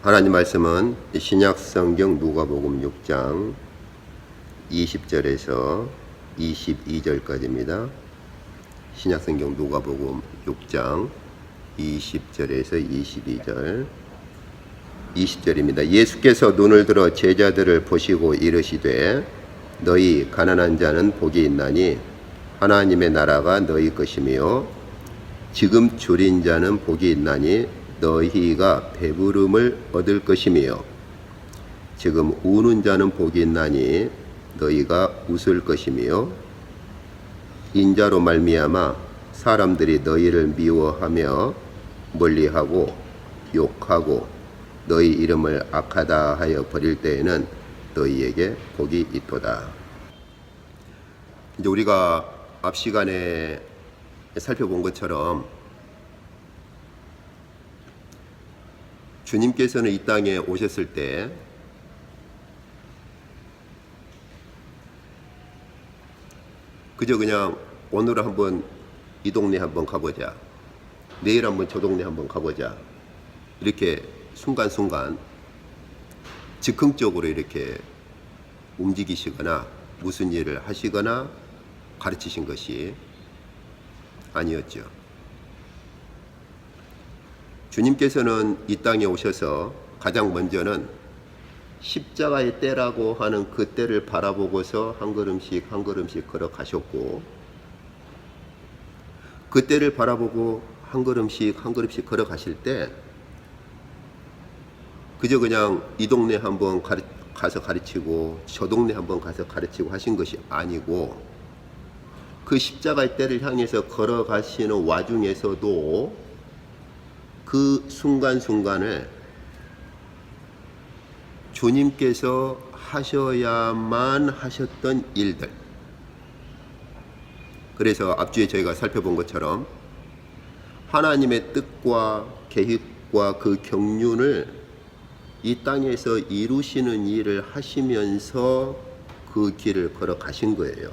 하나님 말씀은 신약성경 누가복음 6장 20절에서 22절까지입니다. 신약성경 누가복음 6장 20절에서 22절 20절입니다. 예수께서 눈을 들어 제자들을 보시고 이르시되 너희 가난한 자는 복이 있나니 하나님의 나라가 너희 것이며 지금 줄인 자는 복이 있나니 너희가 배부름을 얻을 것이며 지금 우는 자는 복이 있나니 너희가 웃을 것이며 인자로 말미암아 사람들이 너희를 미워하며 멀리하고 욕하고 너희 이름을 악하다 하여 버릴 때에는 너희에게 복이 있도다. 이제 우리가 앞 시간에 살펴본 것처럼 주님께서는 이 땅에 오셨을 때 그저 그냥 오늘 한번 이 동네 한번 가보자, 내일 한번 저 동네 한번 가보자, 이렇게 순간순간 즉흥적으로 이렇게 움직이시거나 무슨 일을 하시거나 가르치신 것이 아니었죠. 주님께서는 이 땅에 오셔서 가장 먼저는 십자가의 때라고 하는 그 때를 바라보고서 한 걸음씩 한 걸음씩 걸어가셨고, 그 때를 바라보고 한 걸음씩 한 걸음씩 걸어가실 때 그저 그냥 이 동네 한번 가서 가르치고 저 동네 한번 가서 가르치고 하신 것이 아니고, 그 십자가의 때를 향해서 걸어가시는 와중에서도 그 순간순간을 주님께서 하셔야만 하셨던 일들, 그래서 앞주에 저희가 살펴본 것처럼 하나님의 뜻과 계획과 그 경륜을 이 땅에서 이루시는 일을 하시면서 그 길을 걸어가신 거예요.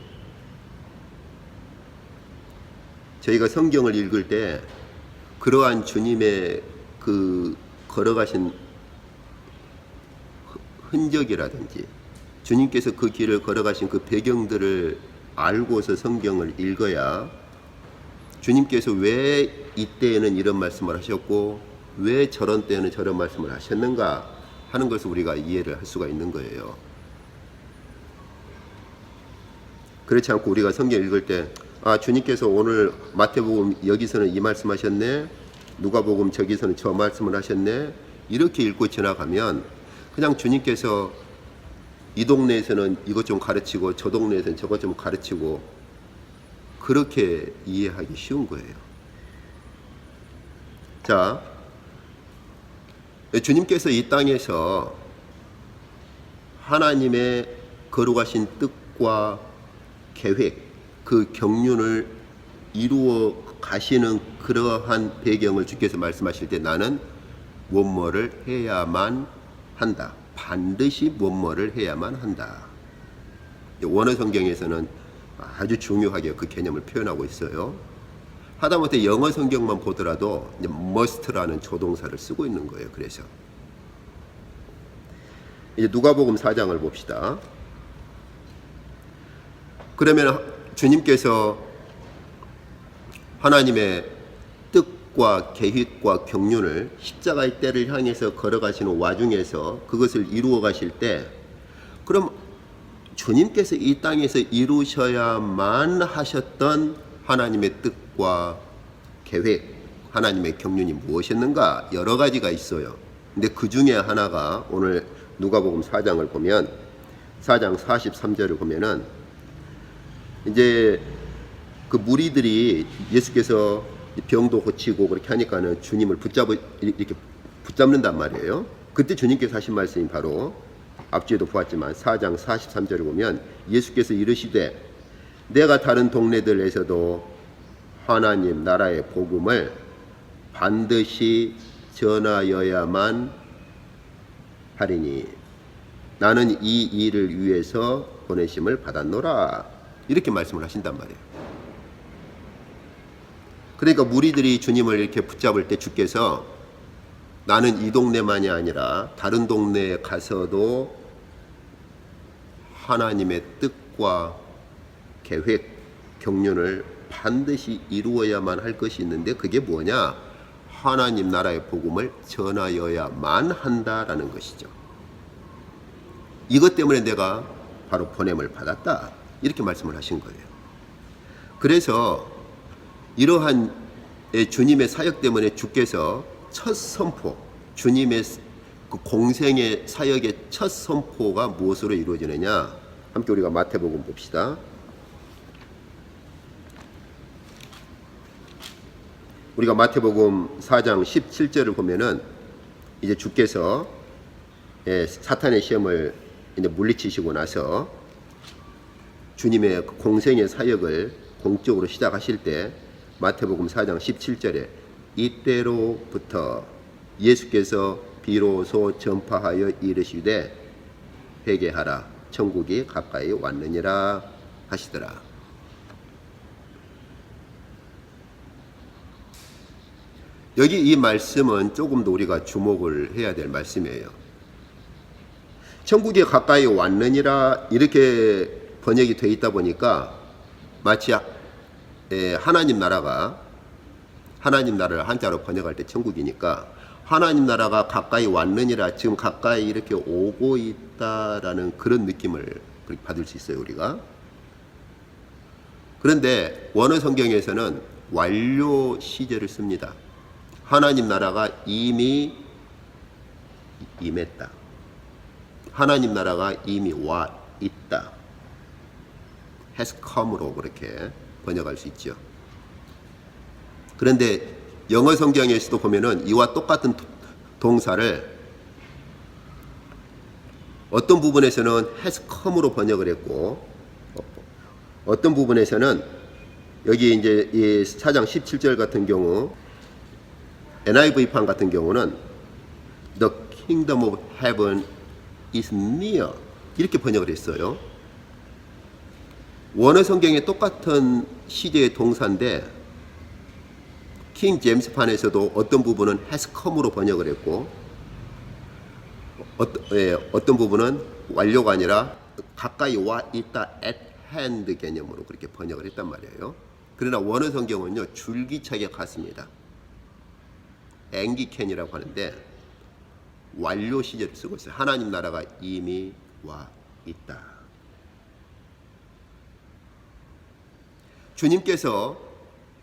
저희가 성경을 읽을 때 그러한 주님의 그 걸어가신 흔적이라든지 주님께서 그 길을 걸어가신 그 배경들을 알고서 성경을 읽어야 주님께서 왜 이때에는 이런 말씀을 하셨고 왜 저런 때에는 저런 말씀을 하셨는가 하는 것을 우리가 이해를 할 수가 있는 거예요. 그렇지 않고 우리가 성경 읽을 때 주님께서 오늘 마태복음 여기서는 이 말씀하셨네, 누가복음 저기서는 저 말씀을 하셨네, 이렇게 읽고 지나가면 그냥 주님께서 이 동네에서는 이것 좀 가르치고 저 동네에서는 저것 좀 가르치고 그렇게 이해하기 쉬운 거예요. 자, 주님께서 이 땅에서 하나님의 거룩하신 뜻과 계획, 그 경륜을 이루어 가시는 그러한 배경을 주께서 말씀하실 때 나는 무엇뭐를 해야만 한다, 반드시 무엇뭐를 해야만 한다. 원어 성경에서는 아주 중요하게 그 개념을 표현하고 있어요. 하다못해 영어 성경만 보더라도 must라는 조동사를 쓰고 있는 거예요. 그래서 이제 누가복음 4장을 봅시다. 그러면 주님께서 하나님의 뜻과 계획과 경륜을 십자가의 때를 향해서 걸어가시는 와중에서 그것을 이루어 가실 때, 그럼 주님께서 이 땅에서 이루셔야만 하셨던 하나님의 뜻과 계획, 하나님의 경륜이 무엇이었는가? 여러 가지가 있어요. 근데 그 중에 하나가 오늘 누가복음 4장을 보면 4장 43절을 보면은 이제 그 무리들이 예수께서 병도 고치고 그렇게 하니까는 주님을 이렇게 붙잡는단 말이에요. 그때 주님께서 하신 말씀이 바로 앞주에도 보았지만 4장 43절을 보면 예수께서 이르시되 내가 다른 동네들에서도 하나님 나라의 복음을 반드시 전하여야만 하리니 나는 이 일을 위해서 보내심을 받았노라, 이렇게 말씀을 하신단 말이에요. 그러니까 무리들이 주님을 이렇게 붙잡을 때 주께서 나는 이 동네만이 아니라 다른 동네에 가서도 하나님의 뜻과 계획, 경륜을 반드시 이루어야만 할 것이 있는데 그게 뭐냐? 하나님 나라의 복음을 전하여야만 한다라는 것이죠. 이것 때문에 내가 바로 보냄을 받았다. 이렇게 말씀을 하신 거예요. 그래서 이러한 주님의 사역 때문에 주께서 첫 선포, 주님의 그 공생의 사역의 첫 선포가 무엇으로 이루어지느냐? 함께 우리가 마태복음 봅시다. 우리가 마태복음 4장 17절을 보면은 이제 주께서 사탄의 시험을 이제 물리치시고 나서 주님의 공생의 사역을 공적으로 시작하실 때 마태복음 4장 17절에 이때로부터 예수께서 비로소 전파하여 이르시되 회개하라 천국이 가까이 왔느니라 하시더라. 여기 이 말씀은 조금 더 우리가 주목을 해야 될 말씀이에요. 천국이 가까이 왔느니라 이렇게 번역이 되어 있다 보니까 마치 하나님 나라를 한자로 번역할 때 천국이니까 하나님 나라가 가까이 왔느니라, 지금 가까이 이렇게 오고 있다라는 그런 느낌을 받을 수 있어요, 우리가. 그런데 원어 성경에서는 완료 시제를 씁니다. 하나님 나라가 이미 임했다. 하나님 나라가 이미 와 있다. has come으로 그렇게 번역할 수 있죠. 그런데 영어 성경에서도 보면은 이와 똑같은 동사를 어떤 부분에서는 has come으로 번역을 했고 어떤 부분에서는 여기 이제 이 4장 17절 같은 경우 NIV판 같은 경우는 The kingdom of heaven is near 이렇게 번역을 했어요. 원어 성경에 똑같은 시제의 동사인데 킹 제임스판에서도 어떤 부분은 has come으로 번역을 했고 어떤 부분은 완료가 아니라 가까이 와 있다 at hand 개념으로 그렇게 번역을 했단 말이에요. 그러나 원어 성경은요 줄기차게 같습니다. 앵기캔이라고 하는데 완료 시제를 쓰고 있어요. 하나님 나라가 이미 와 있다. 주님께서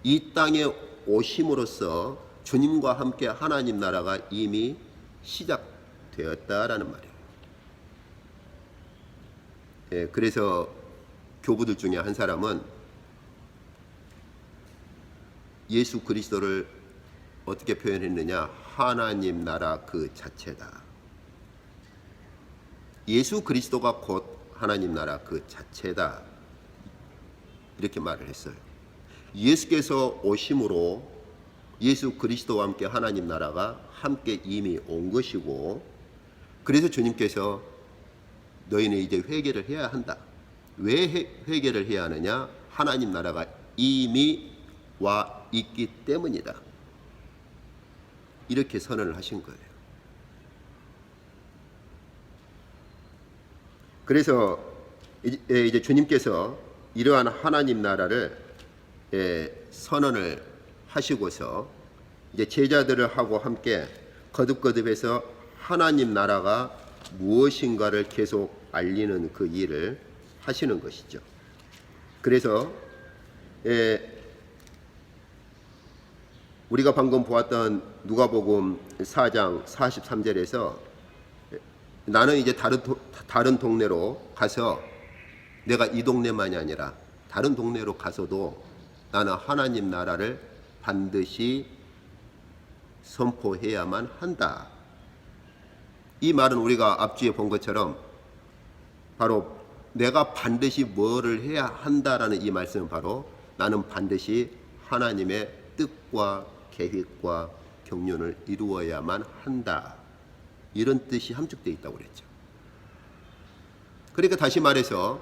이 땅에 오심으로써 주님과 함께 하나님 나라가 이미 시작되었다라는 말이에요. 그래서 교부들 중에 한 사람은 예수 그리스도를 어떻게 표현했느냐? 하나님 나라 그 자체다. 예수 그리스도가 곧 하나님 나라 그 자체다. 이렇게 말을 했어요. 예수께서 오심으로 예수 그리스도와 함께 하나님 나라가 함께 이미 온 것이고 그래서 주님께서 너희는 이제 회개를 해야 한다. 왜 회개를 해야 하느냐? 하나님 나라가 이미 와 있기 때문이다. 이렇게 선언을 하신 거예요. 그래서 이제 주님께서 이러한 하나님 나라를 선언을 하시고서 이제 제자들을 하고 함께 거듭거듭해서 하나님 나라가 무엇인가를 계속 알리는 그 일을 하시는 것이죠. 그래서 우리가 방금 보았던 누가복음 4장 43절에서 나는 이제 다른 동네로 가서 내가 이 동네만이 아니라 다른 동네로 가서도 나는 하나님 나라를 반드시 선포해야만 한다. 이 말은 우리가 앞주에 본 것처럼 바로 내가 반드시 뭐를 해야 한다라는 이 말씀은 바로 나는 반드시 하나님의 뜻과 계획과 경륜을 이루어야만 한다. 이런 뜻이 함축되어 있다고 그랬죠. 그러니까 다시 말해서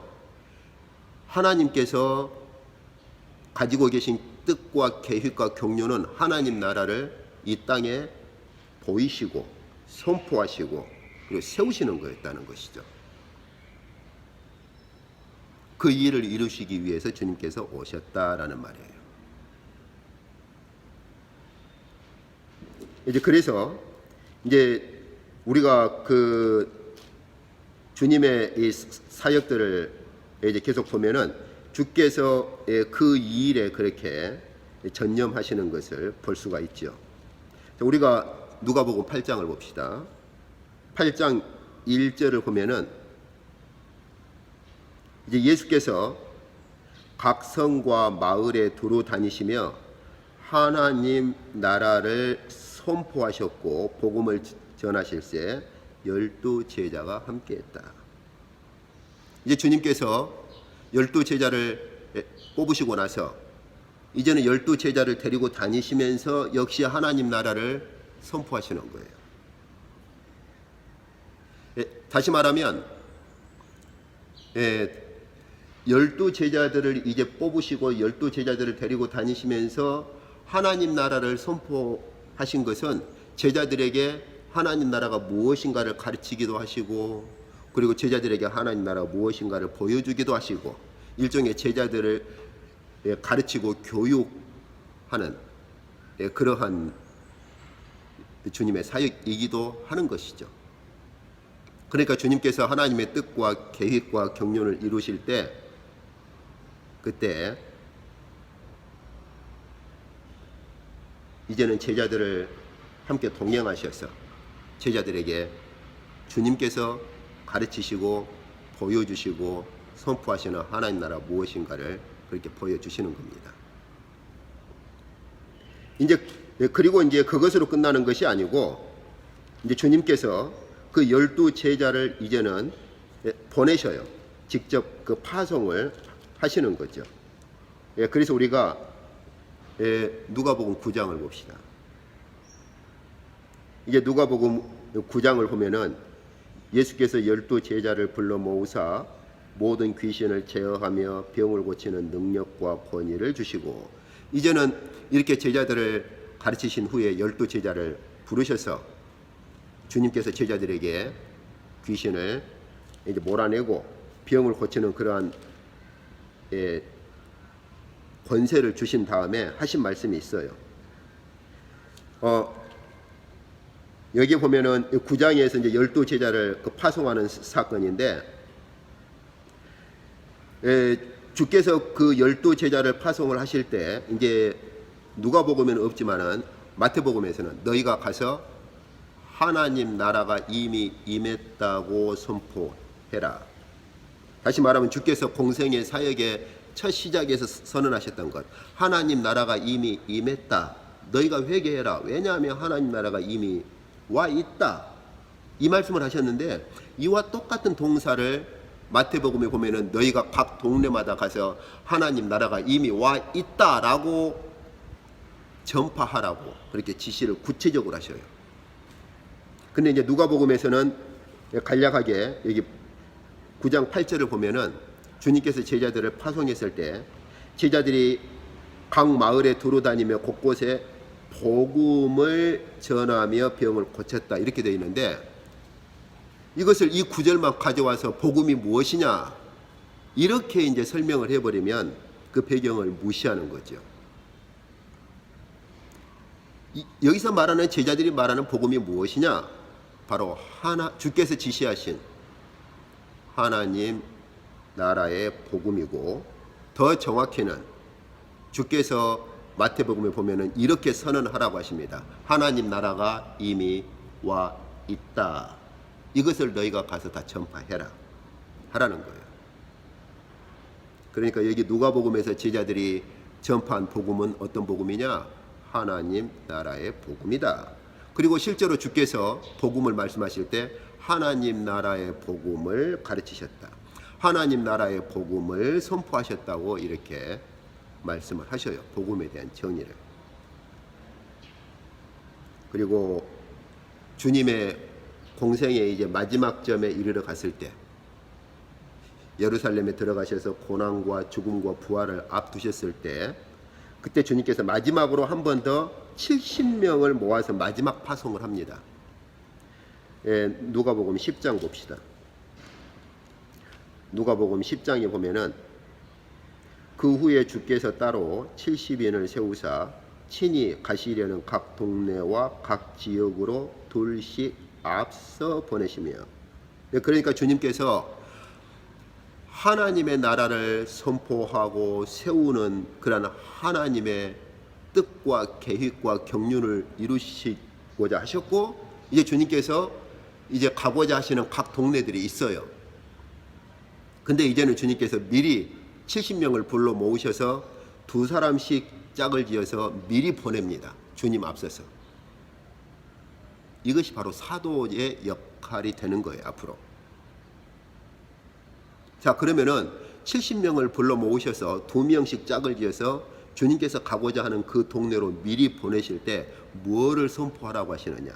하나님께서 가지고 계신 뜻과 계획과 경륜은 하나님 나라를 이 땅에 보이시고 선포하시고 그리고 세우시는 거였다는 것이죠. 그 일을 이루시기 위해서 주님께서 오셨다라는 말이에요. 이제 그래서 이제 우리가 그 주님의 이 사역들을 이제 계속 보면은 주께서 그 일에 그렇게 전념하시는 것을 볼 수가 있죠. 우리가 누가복음 8장을 봅시다. 8장 1절을 보면은 이제 예수께서 각 성과 마을에 두루 다니시며 하나님 나라를 선포하셨고 복음을 전하실세 12제자가 함께했다. 이제 주님께서 12제자를 뽑으시고 나서 이제는 12제자를 데리고 다니시면서 역시 하나님 나라를 선포하시는 거예요. 다시 말하면 12제자들을 이제 뽑으시고 12제자들을 데리고 다니시면서 하나님 나라를 선포하신 것은 제자들에게 하나님 나라가 무엇인가를 가르치기도 하시고 그리고 제자들에게 하나님 나라가 무엇인가를 보여주기도 하시고 일종의 제자들을 가르치고 교육하는 그러한 주님의 사역이기도 하는 것이죠. 그러니까 주님께서 하나님의 뜻과 계획과 경륜을 이루실 때 그때 이제는 제자들을 함께 동행하셔서 제자들에게 주님께서 가르치시고 보여주시고 선포하시는 하나님 나라 무엇인가를 그렇게 보여주시는 겁니다. 이제 그리고 이제 그것으로 끝나는 것이 아니고 이제 주님께서 그 12제자를 이제는 보내셔요. 직접 그 파송을 하시는 거죠. 그래서 우리가 누가복음 9장을 봅시다. 이제 누가복음 9장을 보면은 예수께서 12제자를 불러 모으사 모든 귀신을 제어하며 병을 고치는 능력과 권위를 주시고 이제는 이렇게 제자들을 가르치신 후에 12제자를 부르셔서 주님께서 제자들에게 귀신을 이제 몰아내고 병을 고치는 그러한 권세를 주신 다음에 하신 말씀이 있어요. 여기 보면은 9장에서 이제 12제자를 파송하는 사건인데 주께서 그 12제자를 파송을 하실 때 이제 누가복음에는 없지만은 마태복음에서는 너희가 가서 하나님 나라가 이미 임했다고 선포해라. 다시 말하면 주께서 공생의 사역의 첫 시작에서 선언하셨던 것, 하나님 나라가 이미 임했다. 너희가 회개해라. 왜냐하면 하나님 나라가 이미 와 있다. 이 말씀을 하셨는데 이와 똑같은 동사를 마태복음에 보면은 너희가 각 동네마다 가서 하나님 나라가 이미 와 있다라고 전파하라고 그렇게 지시를 구체적으로 하셔요. 근데 이제 누가복음에서는 간략하게 여기 9장 8절을 보면은 주님께서 제자들을 파송했을 때 제자들이 각 마을에 두루다니며 곳곳에 복음을 전하며 병을 고쳤다 이렇게 되어 있는데 이것을 이 구절만 가져와서 복음이 무엇이냐 이렇게 이제 설명을 해버리면 그 배경을 무시하는 거죠. 여기서 말하는 제자들이 말하는 복음이 무엇이냐? 바로 주께서 지시하신 하나님 나라의 복음이고 더 정확히는 주께서 마태복음에 보면은 이렇게 선언하라고 하십니다. 하나님 나라가 이미 와 있다. 이것을 너희가 가서 다 전파해라. 하라는 거예요. 그러니까 여기 누가복음에서 제자들이 전파한 복음은 어떤 복음이냐? 하나님 나라의 복음이다. 그리고 실제로 주께서 복음을 말씀하실 때 하나님 나라의 복음을 가르치셨다. 하나님 나라의 복음을 선포하셨다고 이렇게 말씀을 하셔요. 복음에 대한 정의를. 그리고 주님의 공생의 이제 마지막 점에 이르러 갔을 때 예루살렘에 들어가셔서 고난과 죽음과 부활을 앞두셨을 때 그때 주님께서 마지막으로 한 번 더 70명을 모아서 마지막 파송을 합니다. 누가복음 10장 봅시다. 누가복음 10장에 보면은 그 후에 주께서 따로 70인을 세우사 친히 가시려는 각 동네와 각 지역으로 둘씩 앞서 보내시며, 그러니까 주님께서 하나님의 나라를 선포하고 세우는 그런 하나님의 뜻과 계획과 경륜을 이루시고자 하셨고, 이제 주님께서 이제 가고자 하시는 각 동네들이 있어요. 근데 이제는 주님께서 미리 70명을 불러 모으셔서 두 사람씩 짝을 지어서 미리 보냅니다. 주님 앞서서. 이것이 바로 사도의 역할이 되는 거예요, 앞으로. 자, 그러면은 70명을 불러 모으셔서 2명씩 짝을 지어서 주님께서 가고자 하는 그 동네로 미리 보내실 때 무엇을 선포하라고 하시느냐.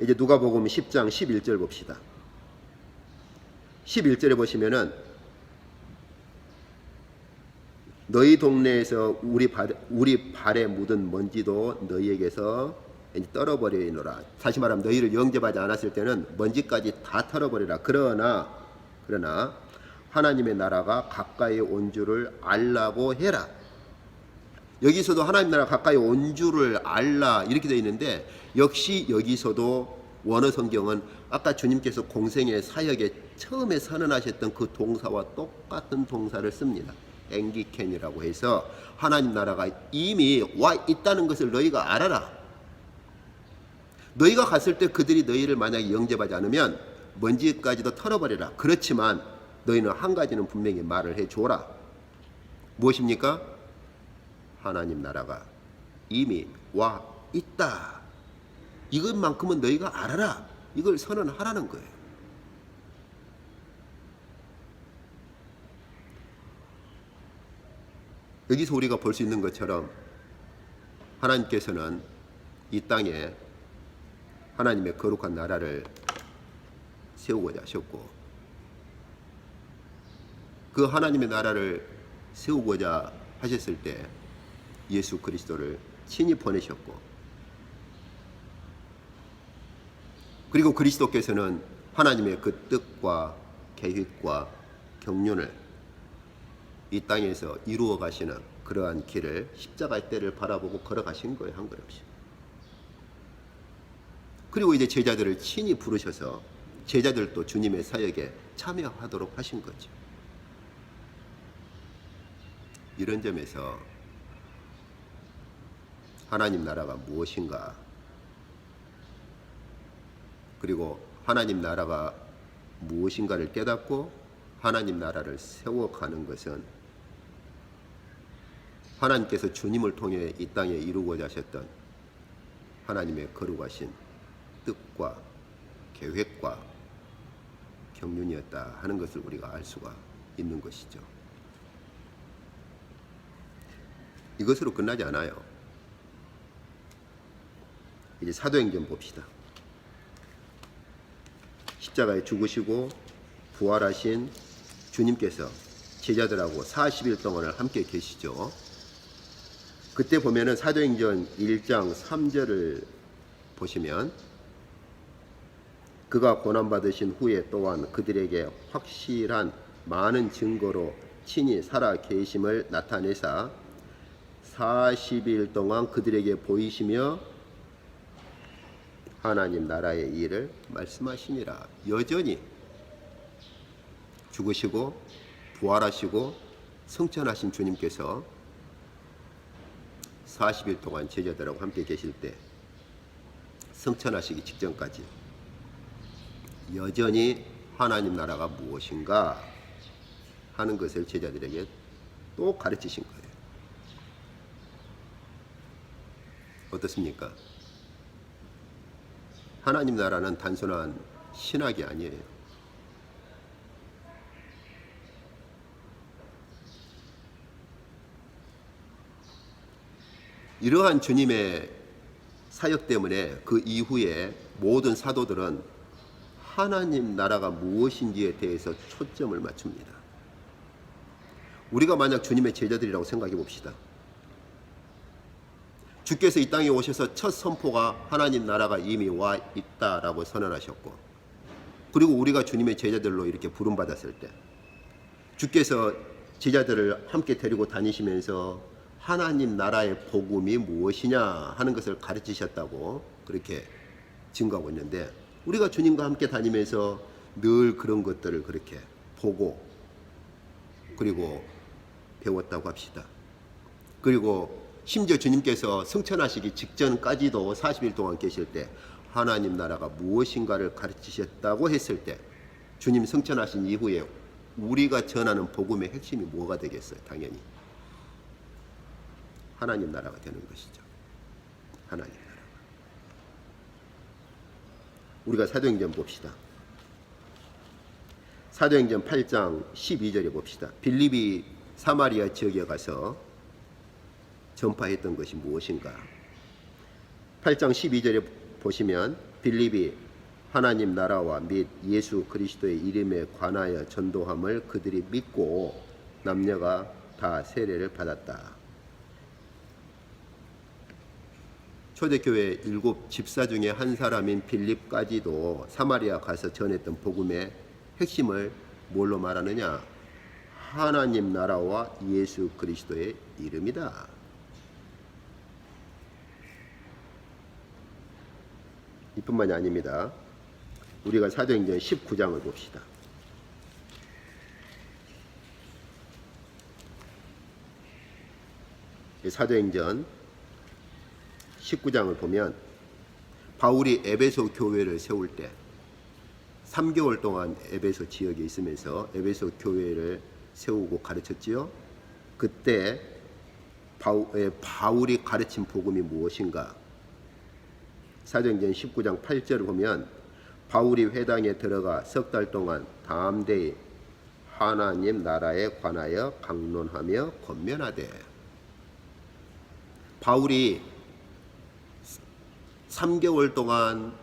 이제 누가복음 10장 11절 봅시다. 11절에 보시면은 너희 동네에서 우리 발에 묻은 먼지도 너희에게서 떨어버리노라. 다시 말하면 너희를 영접하지 않았을 때는 먼지까지 다 털어버리라. 그러나 하나님의 나라가 가까이 온 줄을 알라고 해라. 여기서도 하나님 나라 가까이 온 줄을 알라 이렇게 되어 있는데, 역시 여기서도 원어 성경은 아까 주님께서 공생의 사역에 처음에 선언하셨던 그 동사와 똑같은 동사를 씁니다. 앵기켄이라고 해서 하나님 나라가 이미 와 있다는 것을 너희가 알아라. 너희가 갔을 때 그들이 너희를 만약에 영접하지 않으면 먼지까지도 털어버려라. 그렇지만 너희는 한 가지는 분명히 말을 해줘라. 무엇입니까? 하나님 나라가 이미 와 있다. 이것만큼은 너희가 알아라. 이걸 선언하라는 거예요. 여기서 우리가 볼 수 있는 것처럼 하나님께서는 이 땅에 하나님의 거룩한 나라를 세우고자 하셨고, 그 하나님의 나라를 세우고자 하셨을 때 예수 그리스도를 친히 보내셨고, 그리고 그리스도께서는 하나님의 그 뜻과 계획과 경륜을 이 땅에서 이루어 가시는 그러한 길을, 십자가의 때를 바라보고 걸어가신 거예요, 한 걸음씩. 그리고 이제 제자들을 친히 부르셔서 제자들도 주님의 사역에 참여하도록 하신 거죠. 이런 점에서 하나님 나라가 무엇인가, 그리고 하나님 나라가 무엇인가를 깨닫고 하나님 나라를 세워가는 것은 하나님께서 주님을 통해 이 땅에 이루고자 하셨던 하나님의 거룩하신 뜻과 계획과 경륜이었다 하는 것을 우리가 알 수가 있는 것이죠. 이것으로 끝나지 않아요. 이제 사도행전 봅시다. 십자가에 죽으시고 부활하신 주님께서 제자들하고 40일 동안을 함께 계시죠. 그때 보면은 사도행전 1장 3절을 보시면, 그가 고난받으신 후에 또한 그들에게 확실한 많은 증거로 친히 살아 계심을 나타내사 40일 동안 그들에게 보이시며 하나님 나라의 일을 말씀하시니라. 여전히 죽으시고 부활하시고 승천하신 주님께서 40일 동안 제자들하고 함께 계실 때, 승천하시기 직전까지 여전히 하나님 나라가 무엇인가 하는 것을 제자들에게 또 가르치신 거예요. 어떻습니까? 하나님 나라는 단순한 신학이 아니에요. 이러한 주님의 사역 때문에 그 이후에 모든 사도들은 하나님 나라가 무엇인지에 대해서 초점을 맞춥니다. 우리가 만약 주님의 제자들이라고 생각해 봅시다. 주께서 이 땅에 오셔서 첫 선포가 하나님 나라가 이미 와 있다라고 선언하셨고, 그리고 우리가 주님의 제자들로 이렇게 부름받았을 때 주께서 제자들을 함께 데리고 다니시면서 하나님 나라의 복음이 무엇이냐 하는 것을 가르치셨다고 그렇게 증거하고 있는데, 우리가 주님과 함께 다니면서 늘 그런 것들을 그렇게 보고 그리고 배웠다고 합시다. 그리고 심지어 주님께서 승천하시기 직전까지도 40일 동안 계실 때 하나님 나라가 무엇인가를 가르치셨다고 했을 때, 주님 승천하신 이후에 우리가 전하는 복음의 핵심이 뭐가 되겠어요? 당연히 하나님 나라가 되는 것이죠. 하나님 나라. 우리가 사도행전 봅시다. 사도행전 8장 12절에 봅시다. 빌립이 사마리아 지역에 가서 전파했던 것이 무엇인가? 8장 12절에 보시면 빌립이 하나님 나라와 및 예수 그리스도의 이름에 관하여 전도함을 그들이 믿고 남녀가 다 세례를 받았다. 초대교회 7 집사 중에 한 사람인 빌립까지도 사마리아 가서 전했던 복음의 핵심을 뭘로 말하느냐? 하나님 나라와 예수 그리스도의 이름이다. 이뿐만이 아닙니다. 우리가 사도행전 19장을 봅시다. 사도행전 19장을 보면 바울이 에베소 교회를 세울 때 3개월 동안 에베소 지역에 있으면서 에베소 교회를 세우고 가르쳤지요. 그때 바울이 가르친 복음이 무엇인가? 사도행전 19장 8절을 보면 바울이 회당에 들어가 석 달 동안 담대히 하나님 나라에 관하여 강론하며 권면하되. 바울이 3개월 동안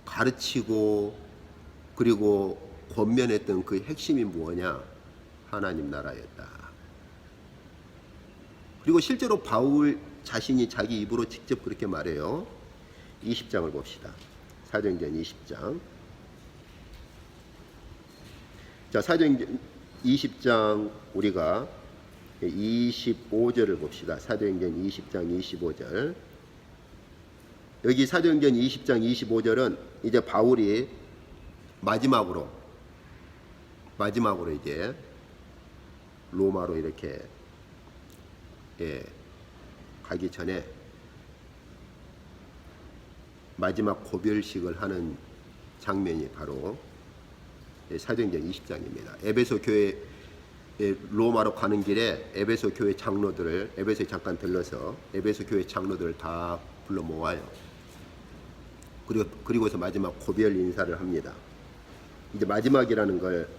가르치고 그리고 권면했던 그 핵심이 뭐냐? 하나님 나라였다. 그리고 실제로 바울 자신이 자기 입으로 직접 그렇게 말해요. 20장을 봅시다. 사도행전 20장. 자, 사도행전 20장 우리가 25절을 봅시다. 사도행전 20장 25절. 여기 사도행전 20장 25절은 이제 바울이 마지막으로 이제 로마로 이렇게 가기 전에 마지막 고별식을 하는 장면이 바로 사도행전 20장입니다. 에베소 교회 로마로 가는 길에 에베소 교회 장로들을 에베소에 잠깐 들러서 에베소 교회 장로들을 다 불러 모아요. 그리고서 마지막 고별 인사를 합니다. 이제 마지막이라는 걸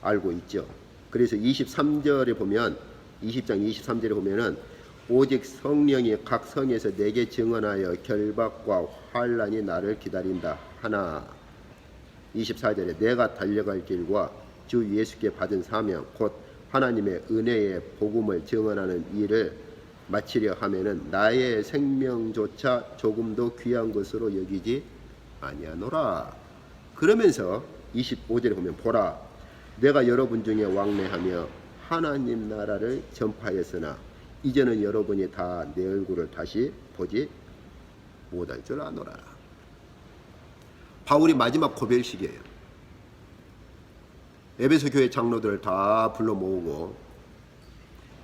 알고 있죠. 그래서 23절에 보면 20장 23절에 보면은 오직 성령이 각 성에서 내게 증언하여 결박과 환난이 나를 기다린다 하나. 24절에 내가 달려갈 길과 주 예수께 받은 사명 곧 하나님의 은혜의 복음을 증언하는 일을 마치려 하면은 나의 생명조차 조금도 귀한 것으로 여기지 아니하노라. 그러면서 25절에 보면 보라 내가 여러분 중에 왕래하며 하나님 나라를 전파하였으나 이제는 여러분이 다 내 얼굴을 다시 보지 못할 줄 아노라. 바울이 마지막 고별식이에요. 에베소 교회 장로들을 다 불러 모으고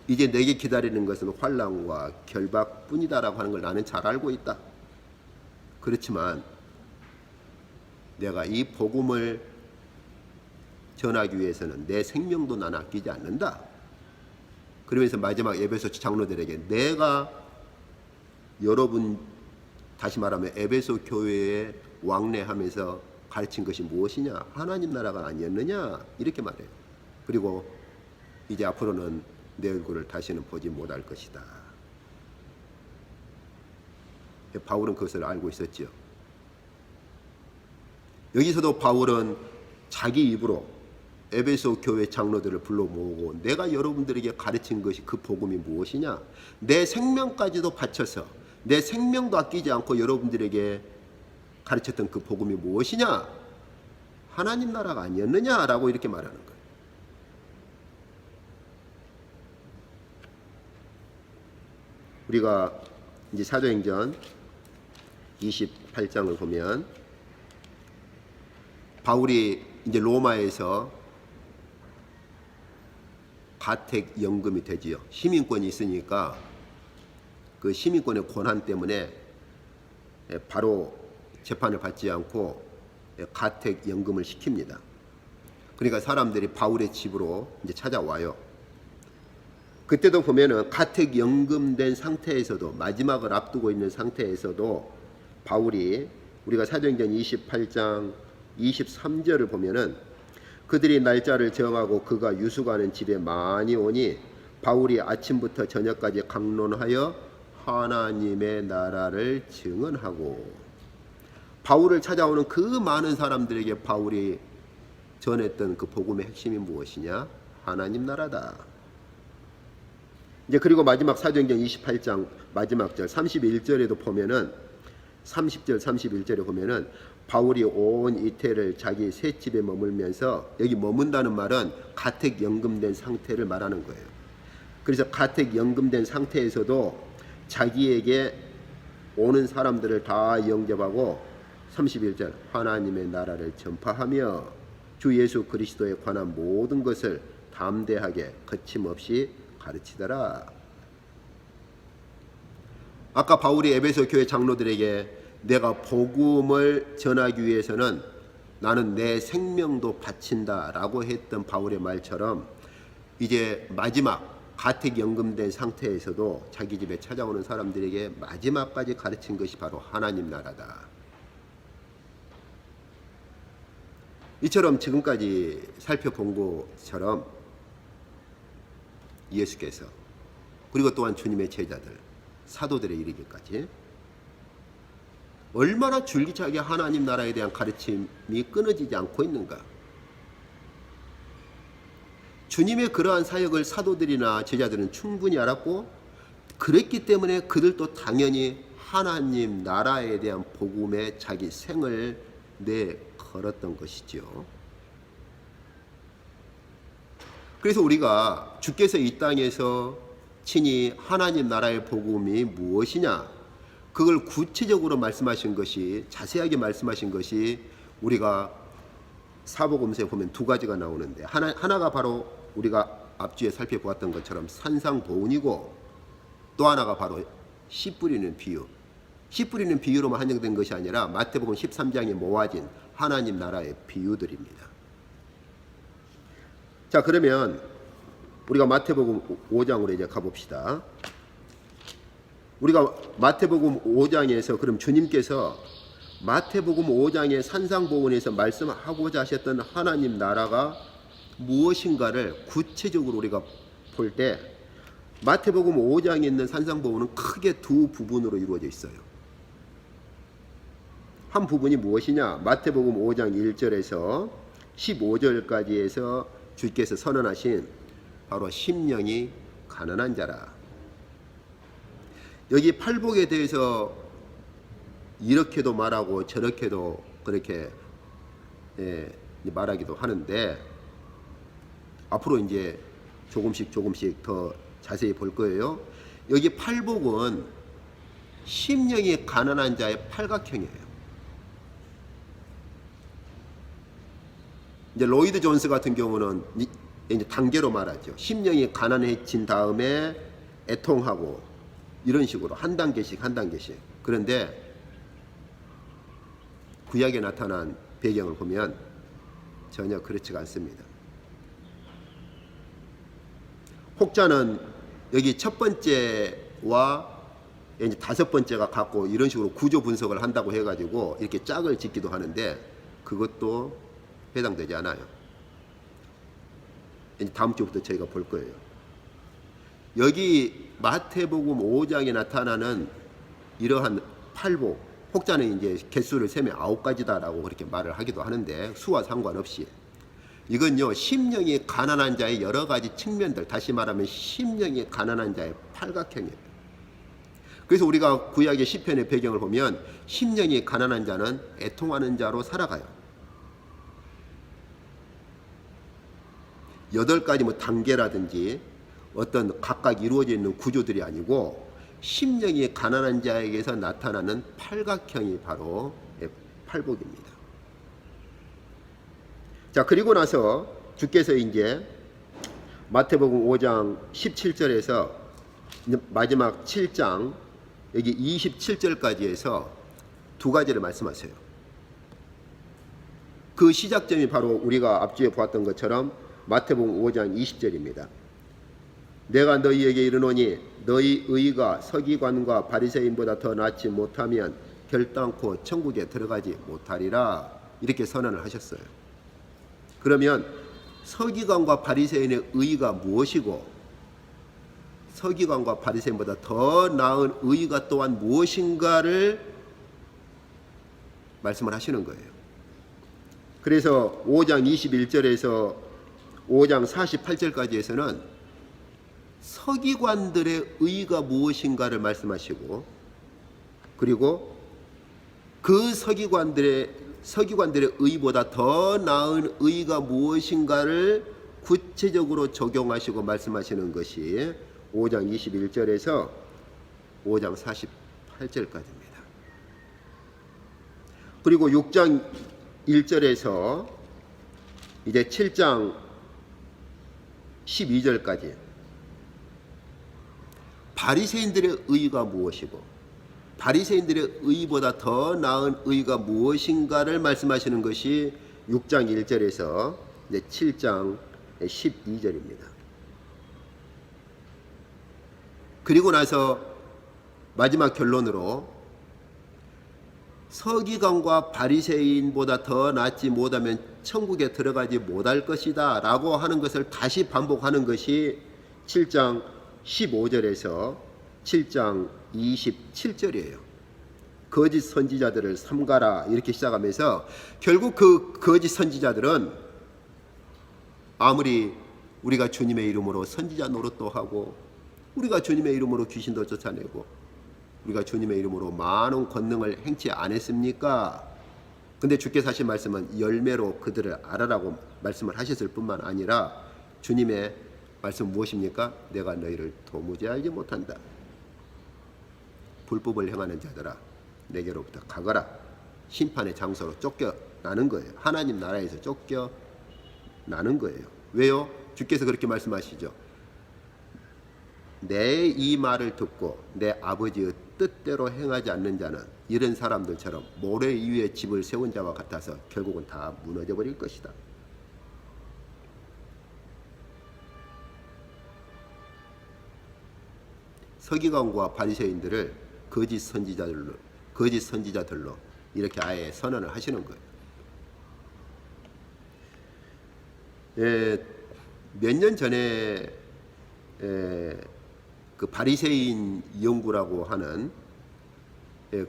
이제 내게 기다리는 것은 환난과 결박뿐이다라고 하는 걸 나는 잘 알고 있다. 그렇지만 내가 이 복음을 전하기 위해서는 내 생명도 나는 아끼지 않는다. 그러면서 마지막 에베소 장로들에게 내가 여러분 다시 말하면 에베소 교회에 왕래하면서 가르친 것이 무엇이냐? 하나님 나라가 아니었느냐? 이렇게 말해요. 그리고 이제 앞으로는 내 얼굴을 다시는 보지 못할 것이다. 바울은 그것을 알고 있었죠. 여기서도 바울은 자기 입으로 에베소 교회 장로들을 불러 모으고 내가 여러분들에게 가르친 것이 그 복음이 무엇이냐? 내 생명까지도 바쳐서 내 생명도 아끼지 않고 여러분들에게 가르쳤던 그 복음이 무엇이냐? 하나님 나라가 아니었느냐라고 이렇게 말하는 거예요. 우리가 이제 사도행전 28장을 보면 바울이 이제 로마에서 가택연금이 되지요. 시민권이 있으니까 그 시민권의 권한 때문에 바로 재판을 받지 않고 가택연금을 시킵니다. 그러니까 사람들이 바울의 집으로 이제 찾아와요. 그때도 보면은 가택연금된 상태에서도 마지막을 앞두고 있는 상태에서도 바울이 우리가 사도행전 28장 23절을 보면은 그들이 날짜를 정하고 그가 유숙하는 집에 많이 오니 바울이 아침부터 저녁까지 강론하여 하나님의 나라를 증언하고 바울을 찾아오는 그 많은 사람들에게 바울이 전했던 그 복음의 핵심이 무엇이냐? 하나님 나라다. 이제 그리고 마지막 사도행전 28장 마지막 절 31절에도 보면은 30절 31절에 보면은 바울이 온 이태를 자기 새 집에 머물면서 여기 머문다는 말은 가택연금된 상태를 말하는 거예요. 그래서 가택연금된 상태에서도 자기에게 오는 사람들을 다 영접하고 31절 하나님의 나라를 전파하며 주 예수 그리스도에 관한 모든 것을 담대하게 거침없이 가르치더라. 아까 바울이 에베소 교회 장로들에게 내가 복음을 전하기 위해서는 나는 내 생명도 바친다라고 했던 바울의 말처럼 이제 마지막 가택연금된 상태에서도 자기 집에 찾아오는 사람들에게 마지막까지 가르친 것이 바로 하나님 나라다. 이처럼 지금까지 살펴본 것처럼 예수께서 그리고 또한 주님의 제자들 사도들에 이르기까지 얼마나 줄기차게 하나님 나라에 대한 가르침이 끊어지지 않고 있는가. 주님의 그러한 사역을 사도들이나 제자들은 충분히 알았고 그랬기 때문에 그들도 당연히 하나님 나라에 대한 복음에 자기 생을 내걸었던 것이지요. 그래서 우리가 주께서 이 땅에서 친히 하나님 나라의 복음이 무엇이냐 그걸 구체적으로 말씀하신 것이 자세하게 말씀하신 것이 우리가 사복음서에 보면 두 가지가 나오는데 하나가 바로 우리가 앞주에 살펴보았던 것처럼 산상보훈이고 또 하나가 바로 씨 뿌리는 비유. 씨 뿌리는 비유로만 한정된 것이 아니라 마태복음 13장에 모아진 하나님 나라의 비유들입니다. 자, 그러면 우리가 마태복음 5장으로 이제 가봅시다. 우리가 마태복음 5장에서 그럼 주님께서 마태복음 5장의 산상보훈에서 말씀하고자 하셨던 하나님 나라가 무엇인가를 구체적으로 우리가 볼 때 마태복음 5장에 있는 산상보훈은 크게 두 부분으로 이루어져 있어요. 한 부분이 무엇이냐? 마태복음 5장 1절에서 15절까지 해서 주께서 선언하신 바로 심령이 가난한 자라. 여기 팔복에 대해서 이렇게도 말하고 저렇게도 그렇게 말하기도 하는데 앞으로 이제 조금씩 더 자세히 볼 거예요. 여기 팔복은 심령이 가난한 자의 팔각형이에요. 이제 로이드 존스 같은 경우는 이제 단계로 말하죠. 심령이 가난해진 다음에 애통하고 이런 식으로 한 단계씩. 그런데 구약에 나타난 배경을 보면 전혀 그렇지가 않습니다. 혹자는 여기 첫 번째와 이제 다섯 번째가 같고 이런 식으로 구조 분석을 한다고 해가지고 이렇게 짝을 짓기도 하는데 그것도 해당되지 않아요. 이제 다음 주부터 저희가 볼 거예요. 여기 마태복음 5장에 나타나는 이러한 팔복, 혹자는 이제 개수를 세면 9가지다라고 그렇게 말을 하기도 하는데 수와 상관없이 이건요, 심령이 가난한 자의 여러 가지 측면들, 다시 말하면 심령이 가난한 자의 팔각형이에요. 그래서 우리가 구약의 시편의 배경을 보면 심령이 가난한 자는 애통하는 자로 살아가요. 8가지 뭐 단계라든지 어떤 각각 이루어져 있는 구조들이 아니고 심령이 가난한 자에게서 나타나는 팔각형이 바로 팔복입니다. 자, 그리고 나서 주께서 이제 마태복음 5장 17절에서 마지막 7장 여기 27절까지 해서 2가지를 말씀하세요. 그 시작점이 바로 우리가 앞주에 보았던 것처럼 마태복음 5장 20절입니다. 내가 너희에게 이르노니 너희 의가 서기관과 바리새인보다 더 낫지 못하면 결단코 천국에 들어가지 못하리라, 이렇게 선언을 하셨어요. 그러면 서기관과 바리새인의 의가 무엇이고 서기관과 바리새인보다 더 나은 의가 또한 무엇인가를 말씀을 하시는 거예요. 그래서 5장 21절에서 5장 48절까지에서는 서기관들의 의가 무엇인가를 말씀하시고, 그리고 그 서기관들의 의보다 더 나은 의가 무엇인가를 구체적으로 적용하시고 말씀하시는 것이 5장 21절에서 5장 48절까지입니다. 그리고 6장 1절에서 이제 7장 12절까지 바리새인들의 의가 무엇이고 바리새인들의 의보다 더 나은 의가 무엇인가를 말씀하시는 것이 6장 1절에서 7장 12절입니다. 그리고 나서 마지막 결론으로 서기관과 바리새인보다 더 낫지 못하면 천국에 들어가지 못할 것이다 라고 하는 것을 다시 반복하는 것이 7장 15절에서 7장 27절이에요. 거짓 선지자들을 삼가라, 이렇게 시작하면서 결국 그 거짓 선지자들은 아무리 우리가 주님의 이름으로 선지자 노릇도 하고 우리가 주님의 이름으로 귀신도 쫓아내고 우리가 주님의 이름으로 많은 권능을 행치 않았습니까? 근데 주께서 하신 말씀은 열매로 그들을 알아라고 말씀을 하셨을 뿐만 아니라 주님의 말씀 무엇입니까? 내가 너희를 도무지 알지 못한다. 불법을 행하는 자들아, 내게로부터 가거라. 심판의 장소로 쫓겨나는 거예요. 하나님 나라에서 쫓겨나는 거예요. 왜요? 주께서 그렇게 말씀하시죠. 내 이 말을 듣고 내 아버지의 뜻대로 행하지 않는 자는 이런 사람들처럼 모래 위에 집을 세운 자와 같아서 결국은 다 무너져 버릴 것이다. 서기관과 바리새인들을 거짓 선지자들로 이렇게 아예 선언을 하시는 거예요. 몇 년 전에 그 바리새인 연구라고 하는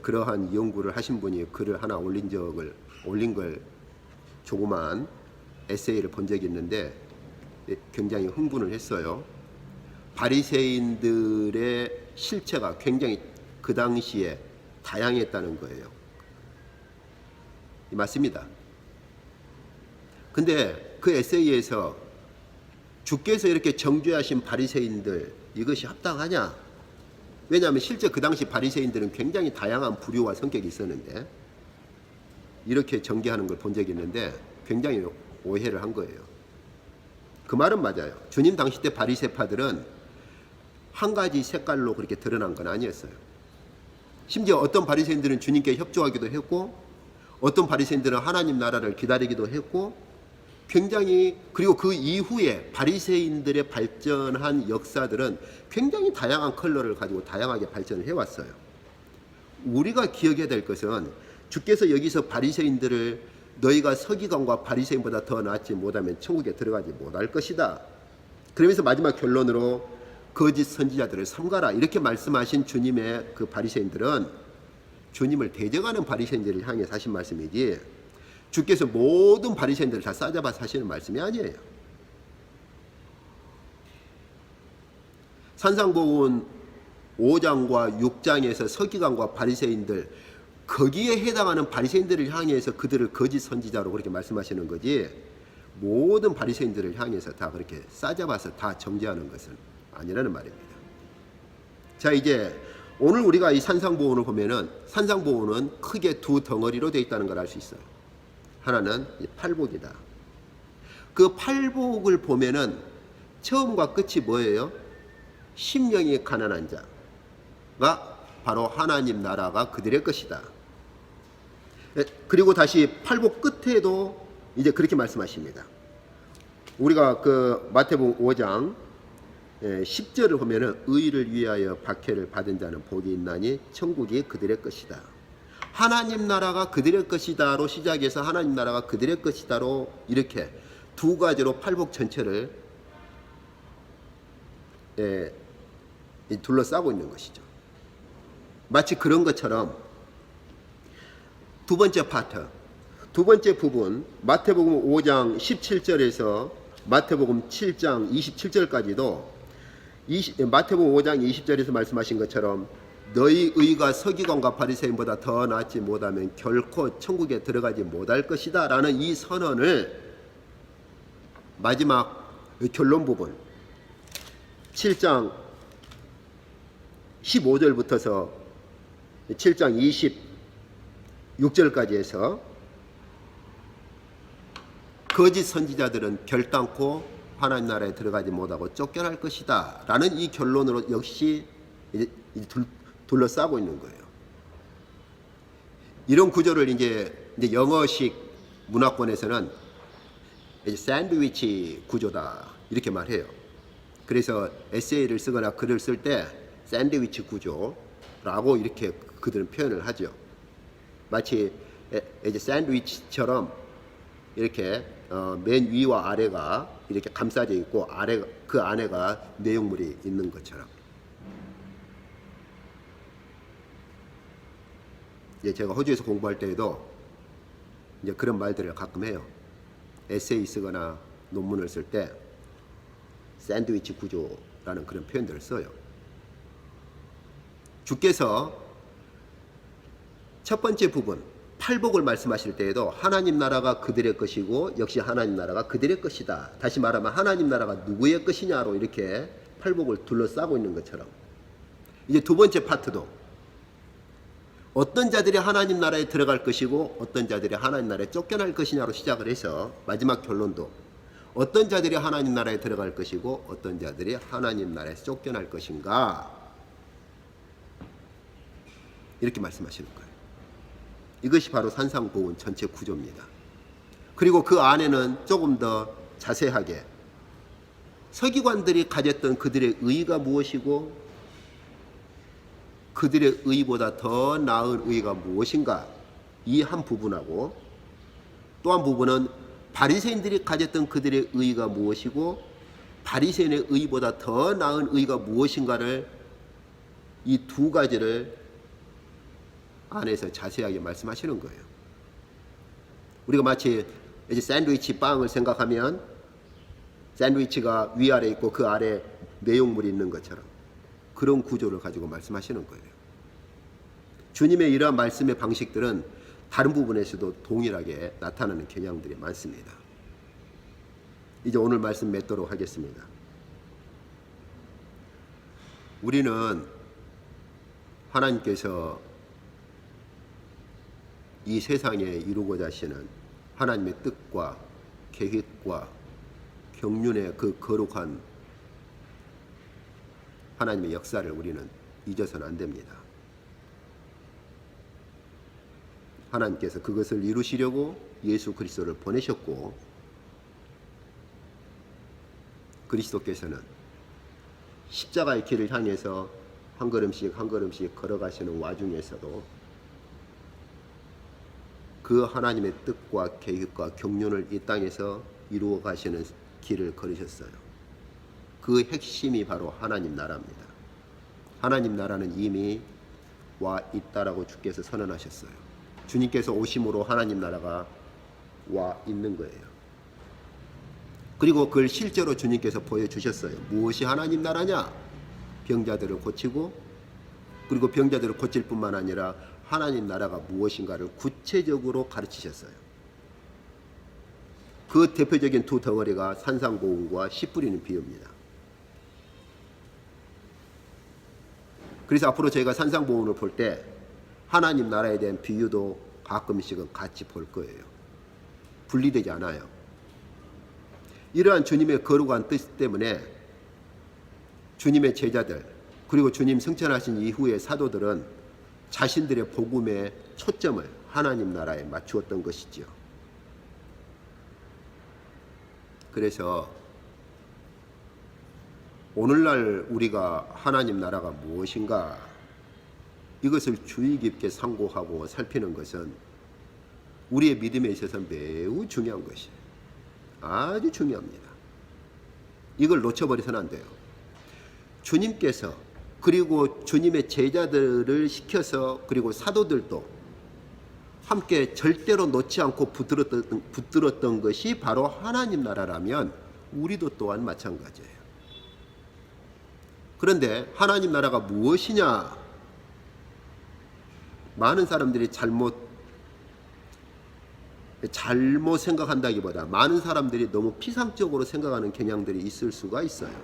그러한 연구를 하신 분이 글을 하나 올린 걸 조그만 에세이를 본 적이 있는데 굉장히 흥분을 했어요. 바리새인들의 실체가 굉장히 그 당시에 다양했다는 거예요. 맞습니다. 근데 그 에세이에서 주께서 이렇게 정죄하신 바리새인들, 이것이 합당하냐? 왜냐하면 실제 그 당시 바리새인들은 굉장히 다양한 부류와 성격이 있었는데 이렇게 정죄하는 걸 본 적이 있는데 굉장히 오해를 한 거예요. 그 말은 맞아요. 주님 당시 때 바리새파들은 한 가지 색깔로 그렇게 드러난 건 아니었어요. 심지어 어떤 바리새인들은 주님께 협조하기도 했고 어떤 바리새인들은 하나님 나라를 기다리기도 했고 굉장히, 그리고 그 이후에 바리새인들의 발전한 역사들은 굉장히 다양한 컬러를 가지고 다양하게 발전을 해왔어요. 우리가 기억해야 될 것은 주께서 여기서 바리새인들을 너희가 서기관과 바리새인보다 더 낫지 못하면 천국에 들어가지 못할 것이다. 그러면서 마지막 결론으로 거짓 선지자들을 삼가라, 이렇게 말씀하신 주님의 그 바리새인들은 주님을 대적하는 바리새인들을 향해서 하신 말씀이지 주께서 모든 바리새인들을 다 싸잡아서 하시는 말씀이 아니에요. 산상복음 5장과 6장에서 서기관과 바리새인들, 거기에 해당하는 바리새인들을 향해서 그들을 거짓 선지자로 그렇게 말씀하시는 거지, 모든 바리새인들을 향해서 다 그렇게 싸잡아서 다 정죄하는 것은 아니라는 말입니다. 자, 이제 오늘 우리가 이 산상보훈을 보면은, 산상보훈은 크게 두 덩어리로 되어 있다는 걸 알 수 있어요. 하나는 팔복이다. 그 팔복을 보면은 처음과 끝이 뭐예요? 심령이 가난한 자가 바로 하나님 나라가 그들의 것이다. 그리고 다시 팔복 끝에도 이제 그렇게 말씀하십니다. 우리가 그 마태복음 5장 10절을 보면은 의를 위하여 박해를 받은 자는 복이 있나니 천국이 그들의 것이다. 하나님 나라가 그들의 것이다로 시작해서 하나님 나라가 그들의 것이다로 이렇게 두 가지로 팔복 전체를 둘러싸고 있는 것이죠. 마치 그런 것처럼 두 번째 파트, 두 번째 부분, 마태복음 5장 17절에서 마태복음 7장 27절까지도 마태복음 5장 20절에서 말씀하신 것처럼 너희 의가 서기관과 바리새인보다 더 낫지 못하면 결코 천국에 들어가지 못할 것이다 라는 이 선언을 마지막 결론 부분 7장 15절부터서 7장 26절까지 해서 거짓 선지자들은 결단코 하나님 나라에 들어가지 못하고 쫓겨날 것이다 라는 이 결론으로 역시 이제 둘러싸고 있는 거예요. 이런 구조를 이제 영어식 문화권에서는 이제 샌드위치 구조다 이렇게 말해요. 그래서 에세이를 쓰거나 글을 쓸 때 샌드위치 구조라고 이렇게 그들은 표현을 하죠. 마치 이제 샌드위치처럼 이렇게 맨 위와 아래가 이렇게 감싸져 있고 그 안에가 내용물이 있는 것처럼. 이제 제가 호주에서 공부할 때에도 이제 그런 말들을 가끔 해요. 에세이 쓰거나 논문을 쓸 때 샌드위치 구조라는 그런 표현들을 써요. 주께서 첫 번째 부분 팔복을 말씀하실 때에도 하나님 나라가 그들의 것이고 역시 하나님 나라가 그들의 것이다. 다시 말하면 하나님 나라가 누구의 것이냐로 이렇게 팔복을 둘러싸고 있는 것처럼 이제 두 번째 파트도 어떤 자들이 하나님 나라에 들어갈 것이고 어떤 자들이 하나님 나라에 쫓겨날 것이냐로 시작을 해서 마지막 결론도 어떤 자들이 하나님 나라에 들어갈 것이고 어떤 자들이 하나님 나라에서 쫓겨날 것인가 이렇게 말씀하시는 거예요. 이것이 바로 산상보훈 전체 구조입니다. 그리고 그 안에는 조금 더 자세하게 서기관들이 가졌던 그들의 의의가 무엇이고 그들의 의의보다 더 나은 의의가 무엇인가 이 한 부분하고 또 한 부분은 바리새인들이 가졌던 그들의 의의가 무엇이고 바리새인의 의의보다 더 나은 의의가 무엇인가를 이 두 가지를 안에서 자세하게 말씀하시는 거예요. 우리가 마치 이제 샌드위치 빵을 생각하면 샌드위치가 위아래 있고 그 아래 내용물이 있는 것처럼 그런 구조를 가지고 말씀하시는 거예요. 주님의 이러한 말씀의 방식들은 다른 부분에서도 동일하게 나타나는 경향들이 많습니다. 이제 오늘 말씀 맺도록 하겠습니다. 우리는 하나님께서 이 세상에 이루고자 하시는 하나님의 뜻과 계획과 경륜의 그 거룩한 하나님의 역사를 우리는 잊어서는 안 됩니다. 하나님께서 그것을 이루시려고 예수 그리스도를 보내셨고 그리스도께서는 십자가의 길을 향해서 한 걸음씩 한 걸음씩 걸어가시는 와중에서도 그 하나님의 뜻과 계획과 경륜을 이 땅에서 이루어 가시는 길을 걸으셨어요. 그 핵심이 바로 하나님 나라입니다. 하나님 나라는 이미 와 있다라고 주께서 선언하셨어요. 주님께서 오심으로 하나님 나라가 와 있는 거예요. 그리고 그걸 실제로 주님께서 보여주셨어요. 무엇이 하나님 나라냐? 병자들을 고치고, 그리고 병자들을 고칠 뿐만 아니라 하나님 나라가 무엇인가를 구체적으로 가르치셨어요. 그 대표적인 두 덩어리가 산상보훈과 씨 뿌리는 비유입니다. 그래서 앞으로 저희가 산상보훈을 볼 때 하나님 나라에 대한 비유도 가끔씩은 같이 볼 거예요. 분리되지 않아요. 이러한 주님의 거룩한 뜻 때문에 주님의 제자들, 그리고 주님 승천하신 이후의 사도들은 자신들의 복음의 초점을 하나님 나라에 맞추었던 것이지요. 그래서 오늘날 우리가 하나님 나라가 무엇인가, 이것을 주의 깊게 상고하고 살피는 것은 우리의 믿음에 있어서 매우 중요한 것이에요. 아주 중요합니다. 이걸 놓쳐버려서는 안 돼요. 주님께서, 그리고 주님의 제자들을 시켜서, 그리고 사도들도 함께 절대로 놓지 않고 붙들었던 것이 바로 하나님 나라라면 우리도 또한 마찬가지예요. 그런데 하나님 나라가 무엇이냐? 많은 사람들이 잘못 생각한다기보다 많은 사람들이 너무 피상적으로 생각하는 경향들이 있을 수가 있어요.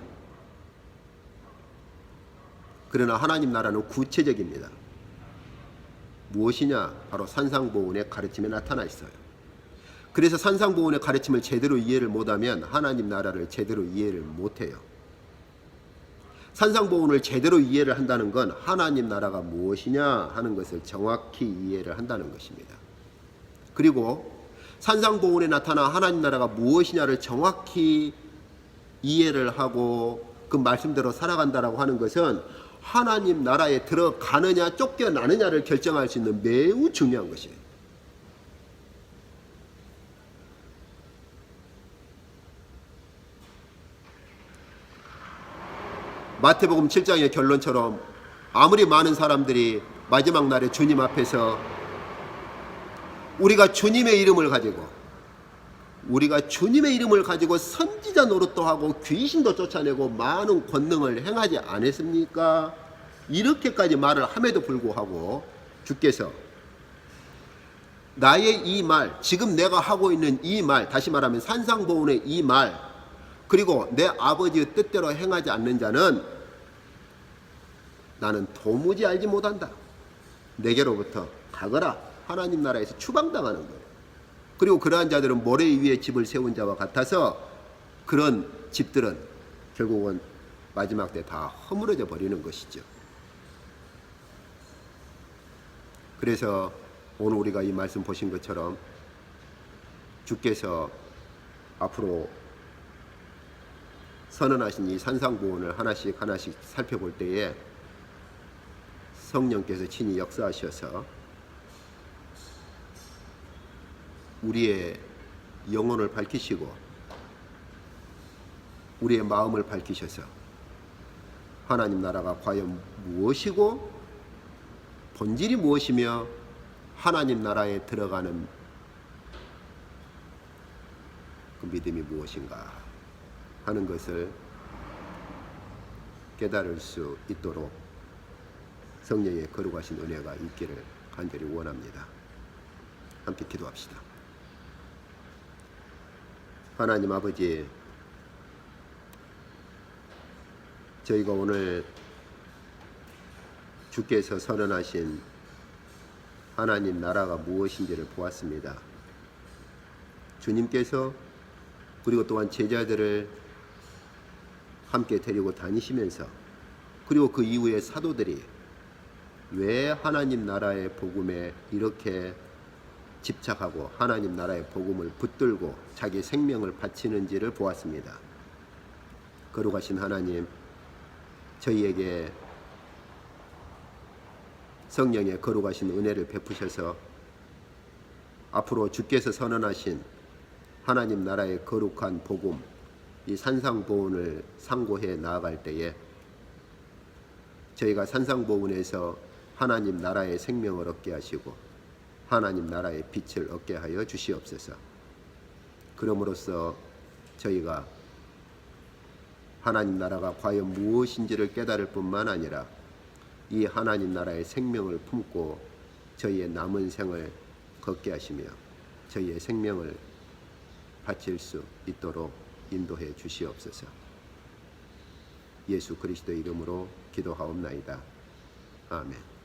그러나 하나님 나라는 구체적입니다. 무엇이냐? 바로 산상보훈의 가르침에 나타나 있어요. 그래서 산상보훈의 가르침을 제대로 이해를 못하면 하나님 나라를 제대로 이해를 못해요. 산상보훈을 제대로 이해를 한다는 건 하나님 나라가 무엇이냐 하는 것을 정확히 이해를 한다는 것입니다. 그리고 산상보훈에 나타나 하나님 나라가 무엇이냐를 정확히 이해를 하고 그 말씀대로 살아간다라고 하는 것은 하나님 나라에 들어가느냐 쫓겨나느냐를 결정할 수 있는 매우 중요한 것이에요. 마태복음 7장의 결론처럼 아무리 많은 사람들이 마지막 날에 주님 앞에서 우리가 주님의 이름을 가지고 선지자 노릇도 하고 귀신도 쫓아내고 많은 권능을 행하지 않았습니까? 이렇게까지 말을 함에도 불구하고 주께서 나의 이 말, 지금 내가 하고 있는 이 말, 다시 말하면 산상보훈의 이 말, 그리고 내 아버지의 뜻대로 행하지 않는 자는 나는 도무지 알지 못한다. 내게로부터 가거라. 하나님 나라에서 추방당하는 거예요. 그리고 그러한 자들은 모래 위에 집을 세운 자와 같아서 그런 집들은 결국은 마지막 때 다 허물어져 버리는 것이죠. 그래서 오늘 우리가 이 말씀 보신 것처럼 주께서 앞으로 선언하신 이 산상보훈을 하나씩 살펴볼 때에 성령께서 친히 역사하셔서 우리의 영혼을 밝히시고 우리의 마음을 밝히셔서 하나님 나라가 과연 무엇이고 본질이 무엇이며 하나님 나라에 들어가는 그 믿음이 무엇인가 하는 것을 깨달을 수 있도록 성령의 거룩하신 은혜가 있기를 간절히 원합니다. 함께 기도합시다. 하나님 아버지, 저희가 오늘 주께서 선언하신 하나님 나라가 무엇인지를 보았습니다. 주님께서 그리고 또한 제자들을 함께 데리고 다니시면서 그리고 그 이후에 사도들이 왜 하나님 나라의 복음에 이렇게 집착하고 하나님 나라의 복음을 붙들고 자기 생명을 바치는지를 보았습니다. 거룩하신 하나님, 저희에게 성령의 거룩하신 은혜를 베푸셔서 앞으로 주께서 선언하신 하나님 나라의 거룩한 복음, 이 산상보훈을 상고해 나아갈 때에 저희가 산상보훈에서 하나님 나라의 생명을 얻게 하시고 하나님 나라의 빛을 얻게 하여 주시옵소서. 그럼으로써 저희가 하나님 나라가 과연 무엇인지를 깨달을 뿐만 아니라 이 하나님 나라의 생명을 품고 저희의 남은 생을 걷게 하시며 저희의 생명을 바칠 수 있도록 인도해 주시옵소서. 예수 그리스도의 이름으로 기도하옵나이다. 아멘.